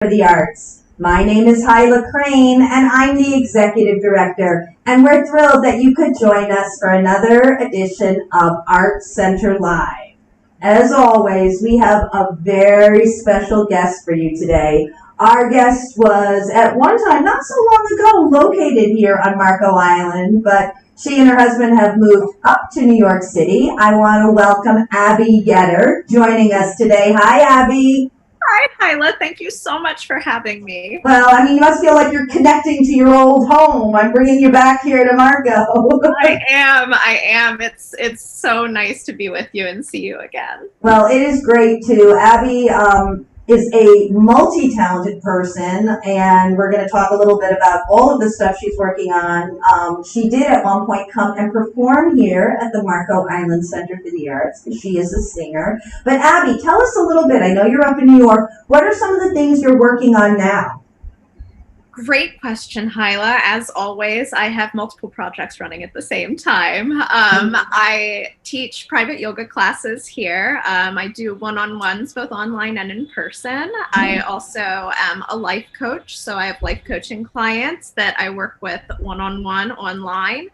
for the Arts. My name is Hyla Crane, and I'm the Executive Director, and we're thrilled that you could join us for another edition of Arts Center Live. As always, we have a very special guest for you today. Our guest was, at one time, not so long ago, located here on Marco Island, but she and her husband have moved up to New York City. I want to welcome Abby Yetter joining us today. Hi, Abby. Hi, Hyla. Thank you so much for having me. Well, I mean, you must feel like you're connecting to your old home. I'm bringing you back here to Marco. I am. It's so nice to be with you and see you again. Well, it is great too. Abby is a multi-talented person, and we're going to talk a little bit about all of the stuff she's working on. She did at one point come and perform here at the Marco Island Center for the Arts, because she is a singer. But Abby, tell us a little bit. I know you're up in New York. What are some of the things you're working on now? Great question, Hyla. As always, I have multiple projects running at the same time. I teach private yoga classes here. I do one-on-ones, both online and in person. I also am a life coach, so I have life coaching clients that I work with one-on-one online.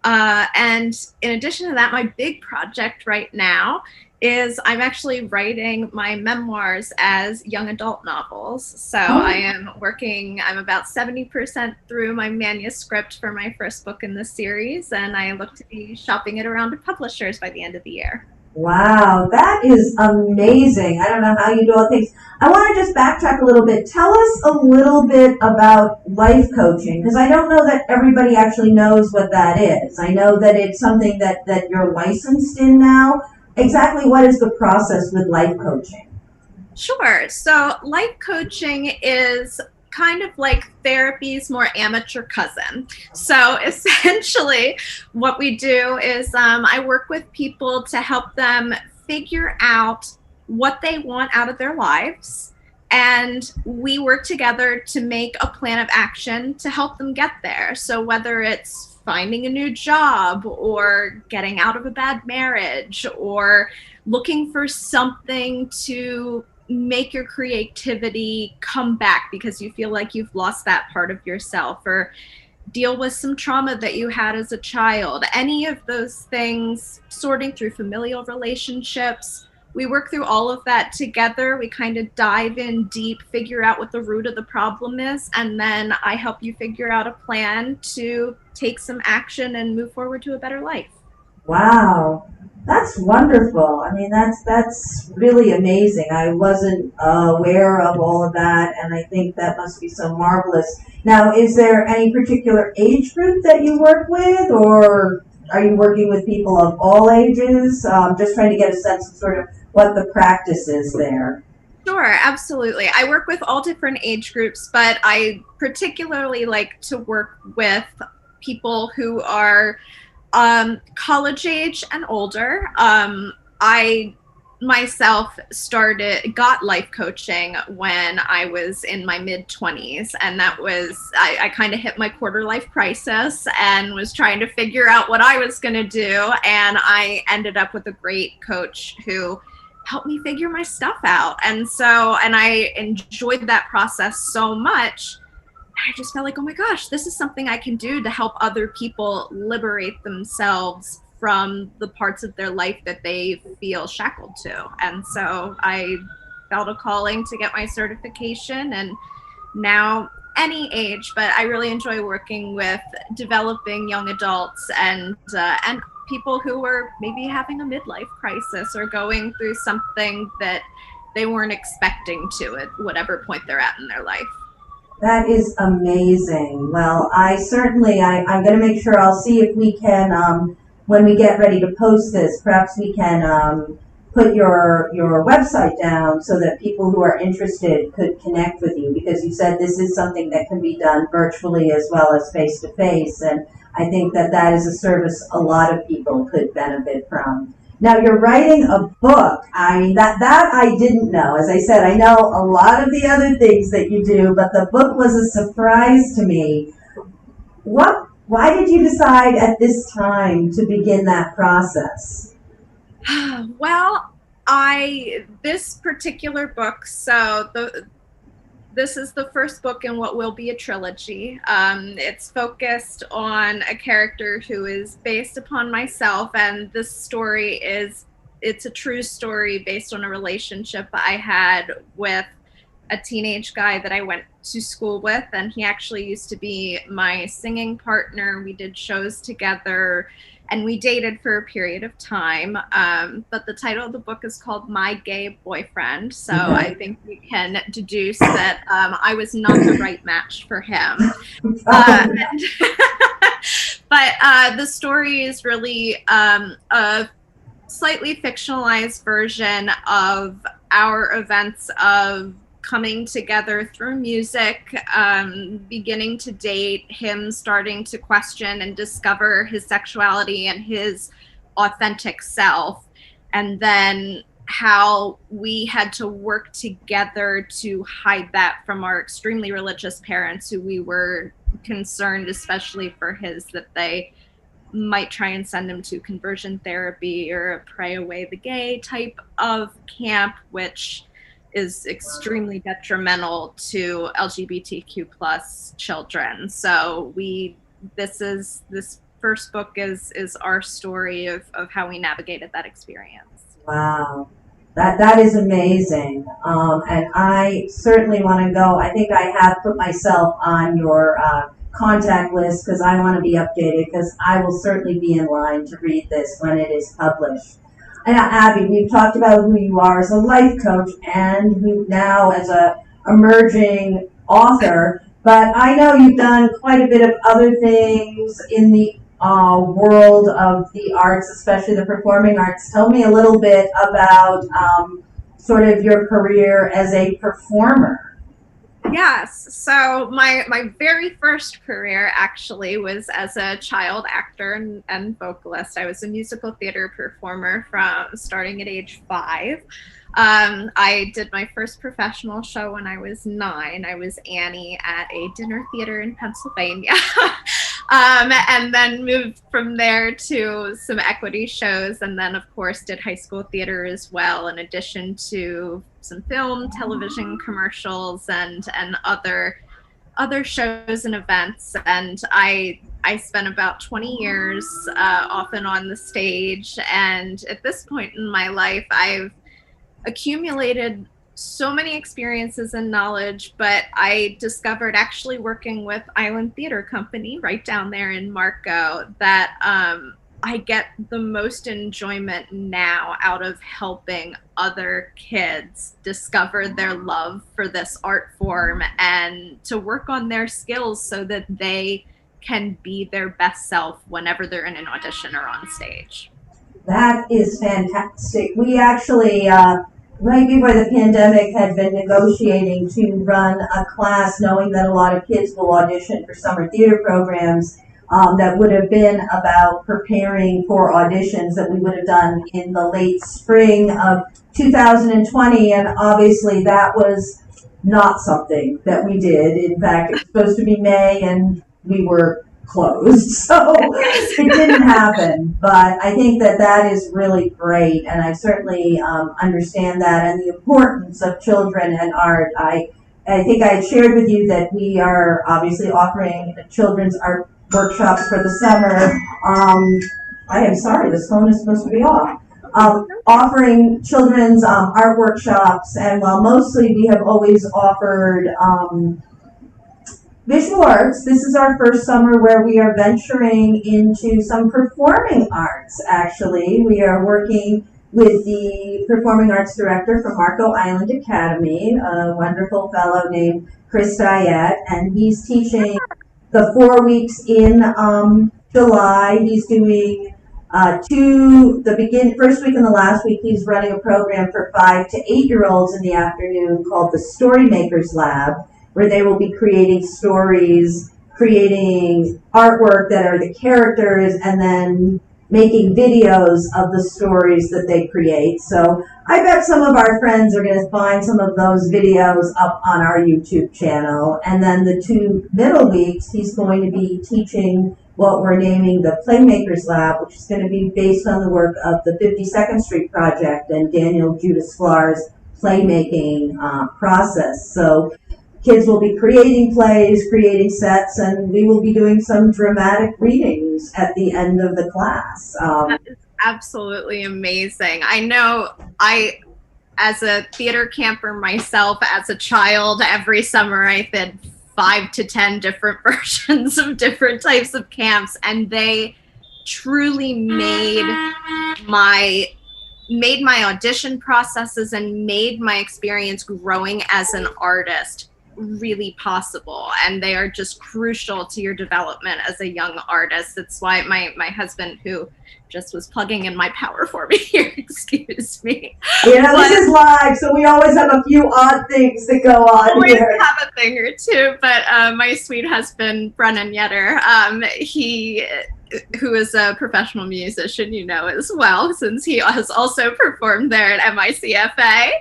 And in addition to that, my big project right now is I'm actually writing my memoirs as young adult novels. So I'm about 70% through my manuscript for my first book in the series, and I look to be shopping it around to publishers by the end of the year. Wow, that is amazing. I don't know how you do all things. I want to just backtrack a little bit. Tell us a little bit about life coaching, because I don't know that everybody actually knows what that is. I know that it's something that you're licensed in now. Exactly what is the process with life coaching? Sure. So life coaching is kind of like therapy's more amateur cousin. So essentially what we do is I work with people to help them figure out what they want out of their lives. And we work together to make a plan of action to help them get there. So whether it's finding a new job or getting out of a bad marriage or looking for something to make your creativity come back because you feel like you've lost that part of yourself, or deal with some trauma that you had as a child, any of those things, sorting through familial relationships. We work through all of that together. We kind of dive in deep, figure out what the root of the problem is, and then I help you figure out a plan to take some action and move forward to a better life. Wow, that's wonderful. I mean, that's really amazing. I wasn't aware of all of that, and I think that must be so marvelous. Now, is there any particular age group that you work with, or are you working with people of all ages? Just trying to get a sense of sort of what the practice is there. Sure, absolutely. I work with all different age groups, but I particularly like to work with people who are college age and older. I myself got life coaching when I was in my mid-20s, and that was, I kind of hit my quarter life crisis and was trying to figure out what I was going to do, and I ended up with a great coach who helped me figure my stuff out. And I enjoyed that process so much. I just felt like, oh my gosh, this is something I can do to help other people liberate themselves from the parts of their life that they feel shackled to. And so I felt a calling to get my certification, and now any age, but I really enjoy working with developing young adults and people who are maybe having a midlife crisis or going through something that they weren't expecting to at whatever point they're at in their life. That is amazing. Well, I'm going to make sure I'll see if we can, when we get ready to post this, perhaps we can put your website down so that people who are interested could connect with you, because you said this is something that can be done virtually as well as face-to-face, and I think that is a service a lot of people could benefit from. Now, you're writing a book. I mean, that I didn't know. As I said, I know a lot of the other things that you do, but the book was a surprise to me. Why did you decide at this time to begin that process? Well, this particular book, so this is the first book in what will be a trilogy. It's focused on a character who is based upon myself, and this story it's a true story based on a relationship I had with a teenage guy that I went to school with, and he actually used to be my singing partner. We did shows together, and we dated for a period of time. But the title of the book is called My Gay Boyfriend, so I think we can deduce that I was not the right match for him. But the story is really a slightly fictionalized version of our events of coming together through music, beginning to date, him starting to question and discover his sexuality and his authentic self, and then how we had to work together to hide that from our extremely religious parents, who we were concerned, especially for his, that they might try and send him to conversion therapy or a pray away the gay type of camp, which is extremely detrimental to LGBTQ plus children. So this first book is our story of how we navigated that experience. Wow. That is amazing. And I certainly want to go. I think I have put myself on your contact list because I want to be updated, because I will certainly be in line to read this when it is published. And Abby, we've talked about who you are as a life coach and who now as a emerging author, but I know you've done quite a bit of other things in the world of the arts, especially the performing arts. Tell me a little bit about sort of your career as a performer. Yes. So my very first career actually was as a child actor and vocalist. I was a musical theater performer from starting at age 5. I did my first professional show when I was 9. I was Annie at a dinner theater in Pennsylvania. And then moved from there to some equity shows, and then of course did high school theater as well, in addition to some film, television commercials, and other shows and events. And I spent about 20 years off and on the stage, and at this point in my life I've accumulated so many experiences and knowledge, but I discovered, actually working with Island Theater Company right down there in Marco, that I get the most enjoyment now out of helping other kids discover their love for this art form and to work on their skills so that they can be their best self whenever they're in an audition or on stage. That is fantastic. We actually, right before the pandemic, had been negotiating to run a class, knowing that a lot of kids will audition for summer theater programs, that would have been about preparing for auditions that we would have done in the late spring of 2020. And obviously that was not something that we did. In fact, it was supposed to be May and we were closed, so it didn't happen. But I think that is really great, and I certainly understand that and the importance of children and art. I think I had shared with you that we are obviously offering children's art workshops for the summer. I am sorry, this phone is supposed to be off. Offering children's art workshops, and while mostly we have always offered visual arts, this is our first summer where we are venturing into some performing arts, actually. We are working with the performing arts director from Marco Island Academy, a wonderful fellow named Chris Diet, and he's teaching the 4 weeks in July. He's doing first week and the last week, he's running a program for 5 to 8-year-olds in the afternoon called the Playmakers Lab, where they will be creating stories, creating artwork that are the characters, and then making videos of the stories that they create. So I bet some of our friends are going to find some of those videos up on our YouTube channel. And then the 2 middle weeks, he's going to be teaching what we're naming the Playmakers Lab, which is going to be based on the work of the 52nd Street Project and Daniel Judas Sklar's playmaking process. So kids will be creating plays, creating sets, and we will be doing some dramatic readings at the end of the class. That is absolutely amazing. I know as a theater camper myself, as a child, every summer I did 5 to 10 different versions of different types of camps, and they truly my made my audition processes and made my experience growing as an artist really possible, and they are just crucial to your development as a young artist. That's why my husband, who just was plugging in my power for me here, excuse me. Yeah, this is live, so we always have a few odd things that go on always here. Have a thing or two, but my sweet husband, Brennan Yetter, who is a professional musician, as well, since he has also performed there at MICFA.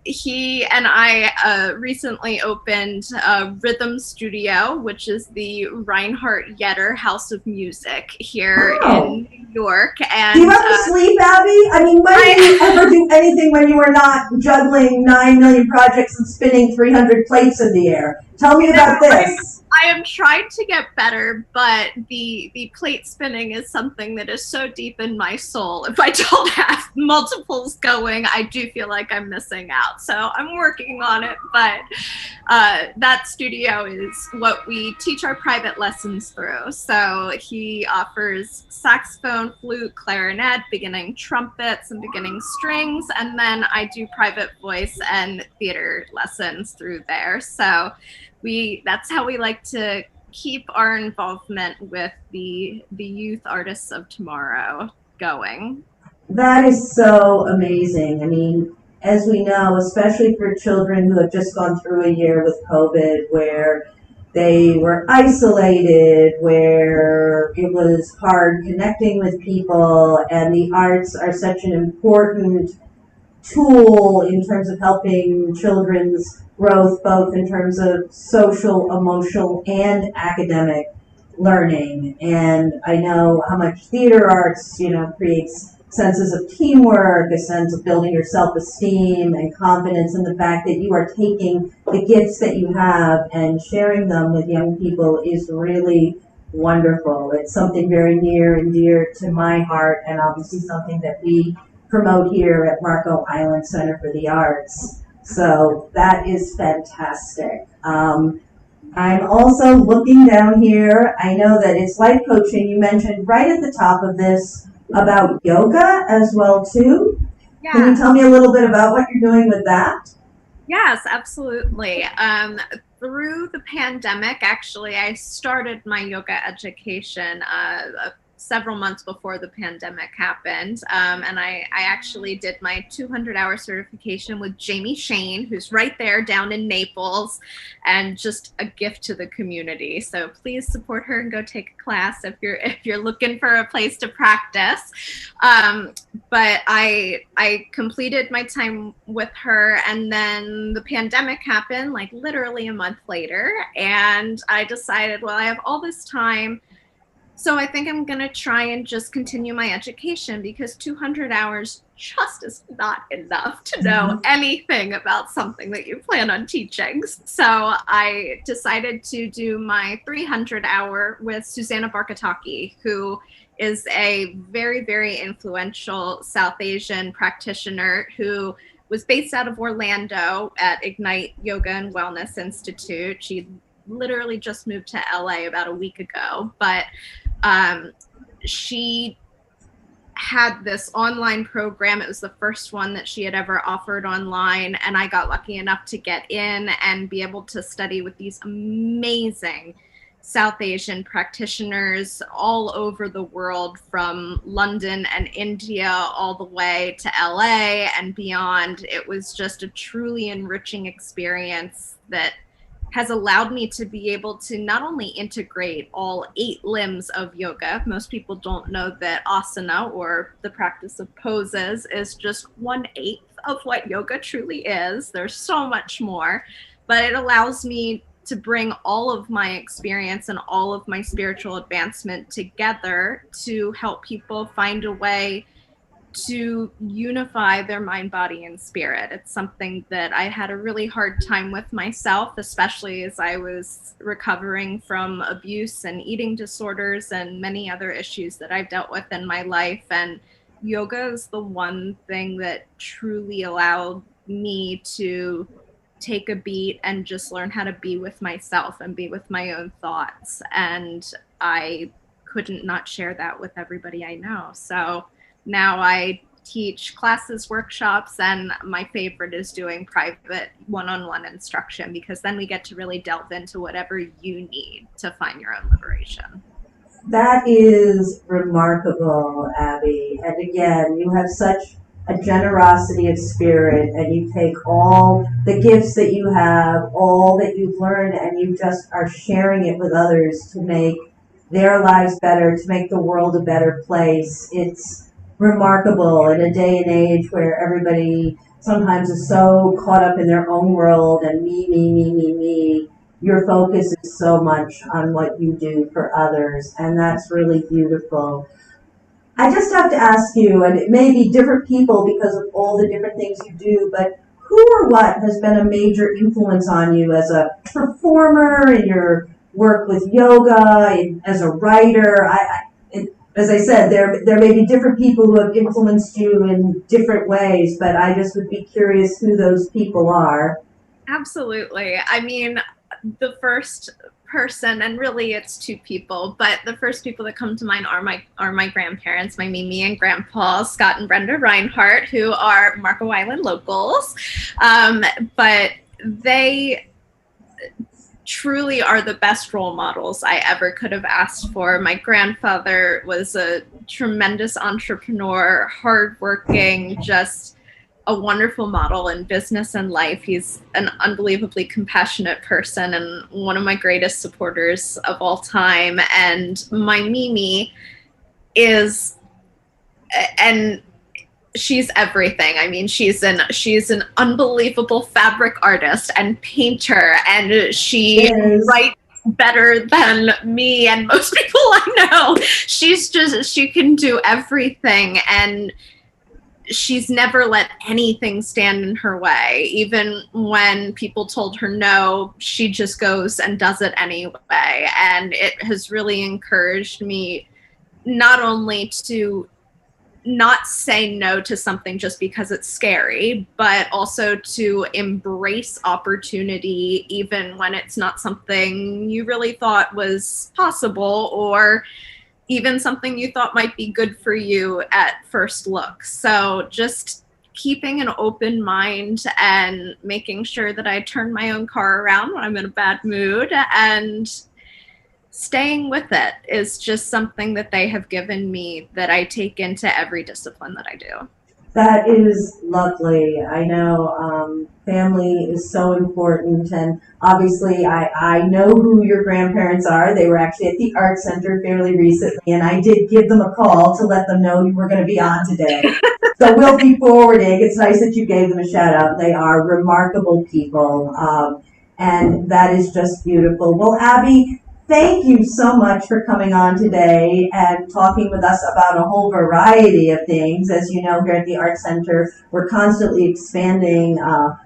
He and I recently opened a rhythm studio, which is the Reinhardt Yetter House of Music here in New York. And do you ever sleep, Abby? I mean, when did you ever do anything when you were not juggling 9 million projects and spinning 300 plates in the air? Tell me about this. I am trying to get better, but the plate spinning is something that is so deep in my soul. If I don't have multiples going, I do feel like I'm missing out. So I'm working on it, but that studio is what we teach our private lessons through. So he offers saxophone, flute, clarinet, beginning trumpets, and beginning strings, and then I do private voice and theater lessons through there. So that's how we like to keep our involvement with the youth artists of tomorrow going. That is so amazing. I mean, as we know, especially for children who have just gone through a year with COVID, where they were isolated, where it was hard connecting with people, and the arts are such an important tool in terms of helping children's growth, both in terms of social, emotional, and academic learning. And I know how much theater arts, creates senses of teamwork, a sense of building your self-esteem and confidence in the fact that you are taking the gifts that you have and sharing them with young people is really wonderful. It's something very near and dear to my heart, and obviously something that we promote here at Marco Island Center for the Arts. So that is fantastic. I'm also looking down here. I know that it's life coaching. You mentioned right at the top of this about yoga as well too. Yeah. Can you tell me a little bit about what you're doing with that? Yes, absolutely. Through the pandemic, actually, I started my yoga education several months before the pandemic happened. And I actually did my 200-hour certification with Jamie Shane, who's right there down in Naples, and just a gift to the community. So please support her and go take a class if you're looking for a place to practice. But I completed my time with her, and then the pandemic happened, like literally a month later. And I decided, well, I have all this time, so I think I'm going to try and just continue my education, because 200 hours just is not enough to know anything about something that you plan on teaching. So I decided to do my 300-hour with Susanna Barkataki, who is a very, very influential South Asian practitioner who was based out of Orlando at Ignite Yoga and Wellness Institute. She literally just moved to LA about a week ago, but she had this online program. It was the first one that she had ever offered online, and I got lucky enough to get in and be able to study with these amazing South Asian practitioners all over the world, from London and India all the way to LA and beyond. It was just a truly enriching experience that has allowed me to be able to not only integrate all 8 limbs of yoga. Most people don't know that asana, or the practice of poses, is just 1/8 of what yoga truly is. There's so much more, but it allows me to bring all of my experience and all of my spiritual advancement together to help people find a way to unify their mind, body, and spirit. It's something that I had a really hard time with myself, especially as I was recovering from abuse and eating disorders and many other issues that I've dealt with in my life. And yoga is the one thing that truly allowed me to take a beat and just learn how to be with myself and be with my own thoughts. And I couldn't not share that with everybody I know. So now I teach classes, workshops, and my favorite is doing private one-on-one instruction, because then we get to really delve into whatever you need to find your own liberation. That is remarkable, Abby. And again, you have such a generosity of spirit, and you take all the gifts that you have, all that you've learned, and you just are sharing it with others to make their lives better, to make the world a better place. It's remarkable in a day and age where everybody sometimes is so caught up in their own world and me. Your focus is so much on what you do for others, and that's really beautiful. I just have to ask you, and it may be different people because of all the different things you do, but who or what has been a major influence on you as a performer, in your work with yoga, as a writer? As I said, there may be different people who have influenced you in different ways, but I just would be curious who those people are. Absolutely. I mean, the first person, and really it's two people, but the first people that come to mind are my grandparents, my Mimi and Grandpa, Scott and Brenda Reinhardt, who are Marco Island locals. But they truly are the best role models I ever could have asked for. My grandfather was a tremendous entrepreneur, hardworking, just a wonderful model in business and life. He's an unbelievably compassionate person and one of my greatest supporters of all time. And my Mimi is, and she's everything. I mean, she's an unbelievable fabric artist and painter, and she writes better than me and most people I know. She can do everything, and she's never let anything stand in her way. Even when people told her no, she just goes and does it anyway. And it has really encouraged me not only to not say no to something just because it's scary, but also to embrace opportunity even when it's not something you really thought was possible, or even something you thought might be good for you at first look. So just keeping an open mind and making sure that I turn my own car around when I'm in a bad mood, and staying with it is just something that they have given me that I take into every discipline that I do. That is lovely. I know family is so important, and obviously I know who your grandparents are. They were actually at the Art Center fairly recently, and I did give them a call to let them know you were going to be on today. So we'll be forwarding. It's nice that you gave them a shout out. They are remarkable people, and that is just beautiful. Well, Abby, thank you so much for coming on today and talking with us about a whole variety of things. As you know, here at the Art Center, we're constantly expanding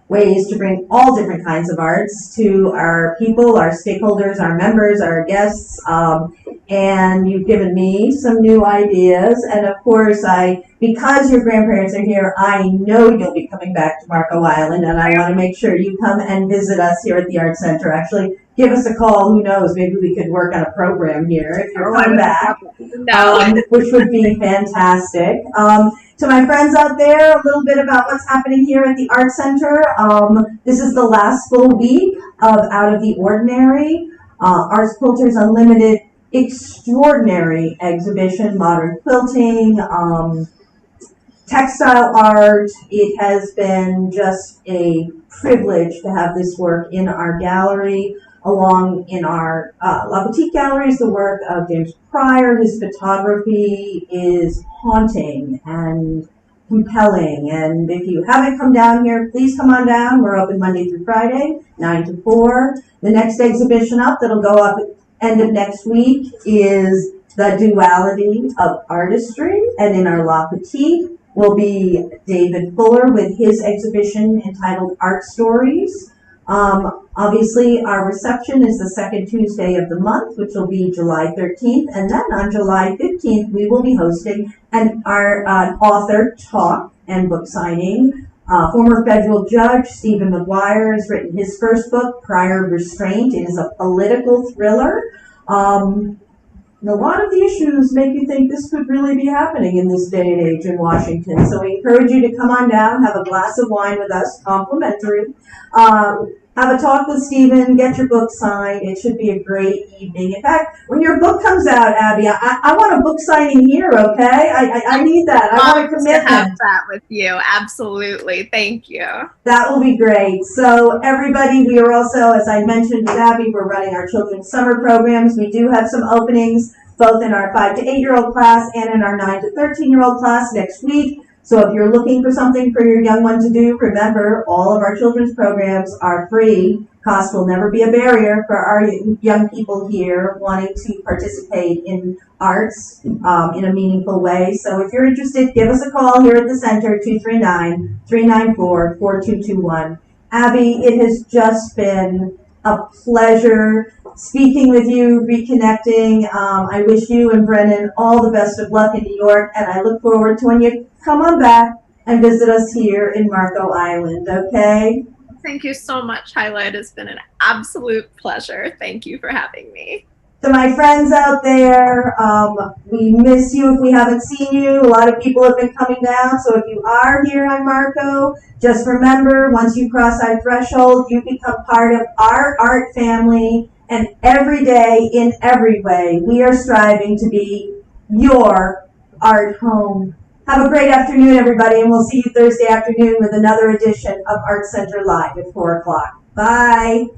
ways to bring all different kinds of arts to our people, our stakeholders, our members, our guests. And you've given me some new ideas. And of course, because your grandparents are here, I know you'll be coming back to Marco Island, and I want to make sure you come and visit us here at the Art Center. Actually, give us a call. Who knows? Maybe we could work on a program here if you're coming back, which would be fantastic. To my friends out there, a little bit about what's happening here at the Art Center. This is the last full week of Out of the Ordinary, Arts Quilters Unlimited extraordinary exhibition, modern quilting, textile art. It has been just a privilege to have this work in our gallery. Along in our La Boutique gallery is the work of James Pryor. His photography is haunting and compelling. And if you haven't come down here, please come on down. We're open Monday through Friday, 9 to 4. The next exhibition up that'll go up at the end of next week is The Duality of Artistry. And in our La Boutique, will be David Fuller with his exhibition entitled Art Stories. Obviously, our reception is the second Tuesday of the month, which will be July 13th. And then on July 15th, we will be hosting our author talk and book signing. Former federal judge Stephen McGuire has written his first book, Prior Restraint. It is a political thriller. A lot of the issues make you think this could really be happening in this day and age in Washington. So we encourage you to come on down, have a glass of wine with us, complimentary. Have a talk with Stephen, get your book signed. It should be a great evening. In fact, when your book comes out, Abby, I want a book signing here, okay? I need that. I want a commitment. To have that with you. Absolutely. Thank you. That will be great. So everybody, we are also, as I mentioned with Abby, we're running our children's summer programs. We do have some openings both in our 5 to 8-year-old class and in our 9 to 13-year-old class next week. So if you're looking for something for your young one to do, remember, all of our children's programs are free. Cost will never be a barrier for our young people here wanting to participate in arts in a meaningful way. So if you're interested, give us a call here at the center, 239-394-4221. Abby, it has just been a pleasure speaking with you, reconnecting. I wish you and Brennan all the best of luck in New York, and I look forward to when you come on back and visit us here in Marco Island, okay? Thank you so much, Hyla. It has been an absolute pleasure. Thank you for having me. To my friends out there, we miss you if we haven't seen you. A lot of people have been coming down, so if you are here on Marco, just remember, once you cross our threshold, you become part of our art family, and every day, in every way, we are striving to be your art home. Have a great afternoon, everybody, and we'll see you Thursday afternoon with another edition of Art Center Live at 4 o'clock. Bye.